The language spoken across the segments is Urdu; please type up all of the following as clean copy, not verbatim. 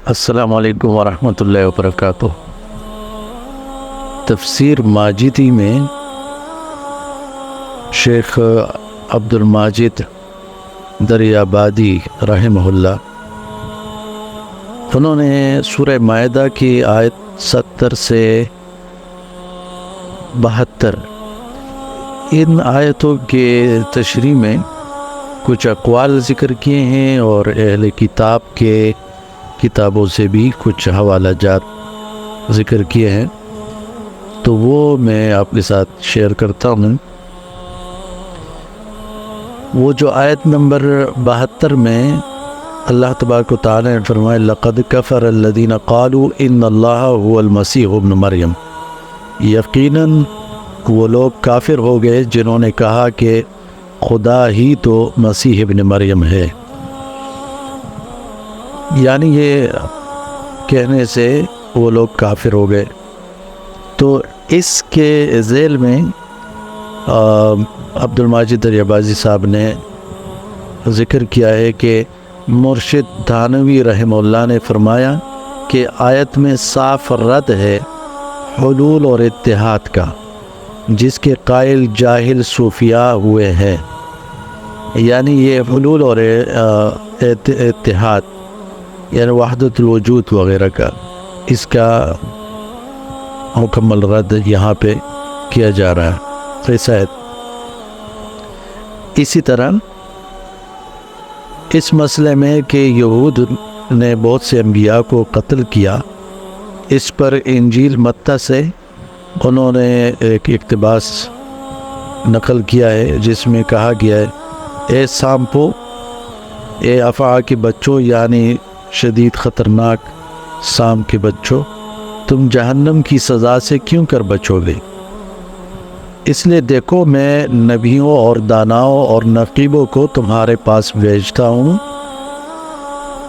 السلام علیکم ورحمۃ اللہ وبرکاتہ۔ تفسیر ماجدی میں شیخ عبد الماجد دریابادی رحمہ اللہ، انہوں نے سورہ مائدہ کی آیت 70 سے 72 ان آیتوں کے تشریح میں کچھ اقوال ذکر کیے ہیں اور اہل کتاب کے کتابوں سے بھی کچھ حوالہ جات ذکر کیے ہیں، تو وہ میں آپ کے ساتھ شیئر کرتا ہوں۔ وہ جو آیت نمبر 72 میں اللہ تبارک و تعالی نے فرمایا لَقَدْ كَفَرَ الَّذِينَ قَالُوا إِنَّ اللَّهَ هُوَ الْمَسِيحُ ابْنُ مریم، یقیناً وہ لوگ کافر ہو گئے جنہوں نے کہا کہ خدا ہی تو مسیح ابن مریم ہے، یعنی یہ کہنے سے وہ لوگ کافر ہو گئے۔ تو اس کے ذیل میں عبد الماجد دریابادی صاحب نے ذکر کیا ہے کہ مرشد تھانوی رحمہ اللہ نے فرمایا کہ آیت میں صاف رد ہے حلول اور اتحاد کا، جس کے قائل جاہل صوفیاء ہوئے ہیں، یعنی یہ حلول اور اتحاد یعنی وحدت الوجود وغیرہ کا، اس کا مکمل رد یہاں پہ کیا جا رہا ہے اس آیت۔ اسی طرح اس مسئلے میں کہ یہود نے بہت سے انبیاء کو قتل کیا، اس پر انجیل متی سے انہوں نے ایک اقتباس نقل کیا ہے جس میں کہا گیا ہے اے سامپو، اے افعا کے بچوں، یعنی شدید خطرناک سام کے بچوں، تم جہنم کی سزا سے کیوں کر بچو گے؟ اس لیے دیکھو میں نبیوں اور داناؤں اور نقیبوں کو تمہارے پاس بھیجتا ہوں،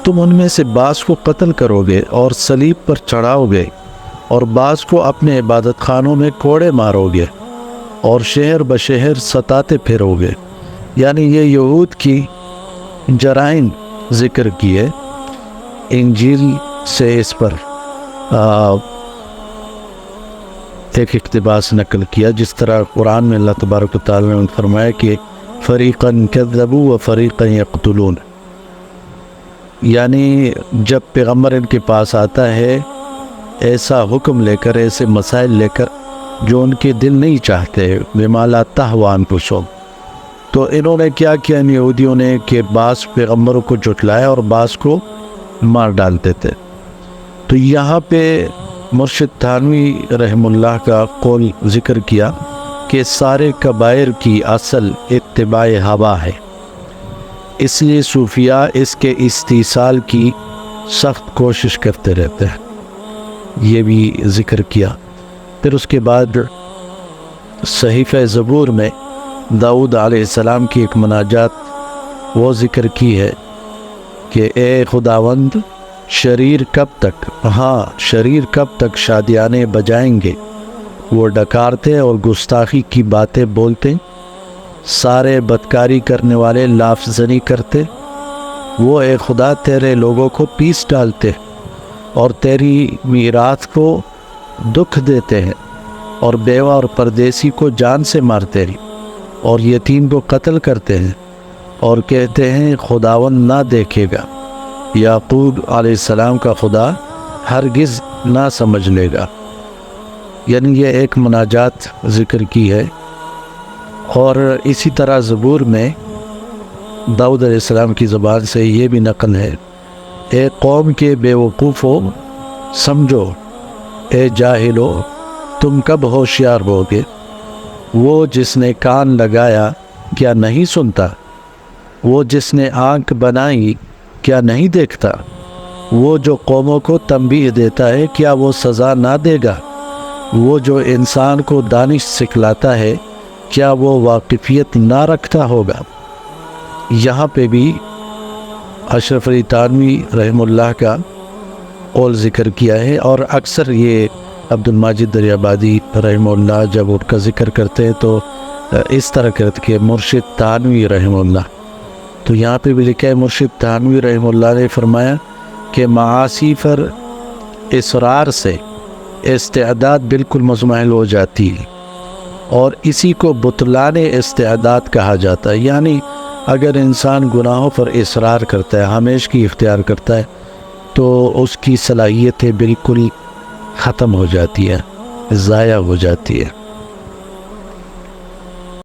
تم ان میں سے بعض کو قتل کرو گے اور صلیب پر چڑھاؤ گے، اور بعض کو اپنے عبادت خانوں میں کوڑے مارو گے اور شہر بشہر ستاتے پھرو گے۔ یعنی یہ یہود کی جرائم ذکر کیے، انجیل سے اس پر ایک اقتباس نقل کیا، جس طرح قرآن میں اللہ تبارک و تعالی نے فرمایا کہ فریقاً کذبوا و فریقاً یقتلون، یعنی جب پیغمبر ان کے پاس آتا ہے ایسا حکم لے کر، ایسے مسائل لے کر جو ان کے دل نہیں چاہتے، بما لا تہوی انفسہم، تو انہوں نے کیا کیا ان یہودیوں نے کہ بعض پیغمبروں کو جھٹلایا اور بعض کو مار ڈالتے تھے۔ تو یہاں پہ مرشد تھانوی رحم اللہ کا قول ذکر کیا کہ سارے کبائر کی اصل اتباع ہوا ہے، اس لیے صوفیاء اس کے استیصال کی سخت کوشش کرتے رہتے ہیں، یہ بھی ذکر کیا۔ پھر اس کے بعد صحیفہ زبور میں داؤد علیہ السلام کی ایک مناجات وہ ذکر کی ہے کہ اے خداوند، شریر کب تک شریر کب تک شادیانے بجائیں گے؟ وہ ڈکارتے اور گستاخی کی باتیں بولتے، سارے بدکاری کرنے والے لاف زنی کرتے، وہ اے خدا تیرے لوگوں کو پیس ڈالتے اور تیری میراث کو دکھ دیتے ہیں، اور بیوہ اور پردیسی کو جان سے مارتے ہیں، اور یتیم کو قتل کرتے ہیں، اور کہتے ہیں خداوند نہ دیکھے گا، یعقوب علیہ السلام کا خدا ہرگز نہ سمجھ لے گا۔ یعنی یہ ایک مناجات ذکر کی ہے۔ اور اسی طرح زبور میں داؤد علیہ السلام کی زبان سے یہ بھی نقل ہے اے قوم کے بے وقوفو سمجھو، اے جاہلو تم کب ہوشیار ہوگے؟ وہ جس نے کان لگایا کیا نہیں سنتا؟ وہ جس نے آنکھ بنائی کیا نہیں دیکھتا؟ وہ جو قوموں کو تنبیہ دیتا ہے کیا وہ سزا نہ دے گا؟ وہ جو انسان کو دانش سکھلاتا ہے کیا وہ واقفیت نہ رکھتا ہوگا؟ یہاں پہ بھی اشرف علی تھانوی رحم اللہ کا قول ذکر کیا ہے، اور اکثر یہ عبد الماجد دریابادی رحم اللہ جب ان کا ذکر کرتے ہیں تو اس طرح کرتے کہ مرشد تھانوی رحم اللہ، تو یہاں پہ بھی لکھا ہے مرشد تھانوی رحم اللہ نے فرمایا کہ معاصی پر اصرار سے استعداد بالکل مزمحل ہو جاتی ہے، اور اسی کو بطلان استعداد کہا جاتا ہے۔ یعنی اگر انسان گناہوں پر اصرار کرتا ہے، ہمیشگی اختیار کرتا ہے، تو اس کی صلاحیتیں بالکل ختم ہو جاتی ہیں، ضائع ہو جاتی ہے۔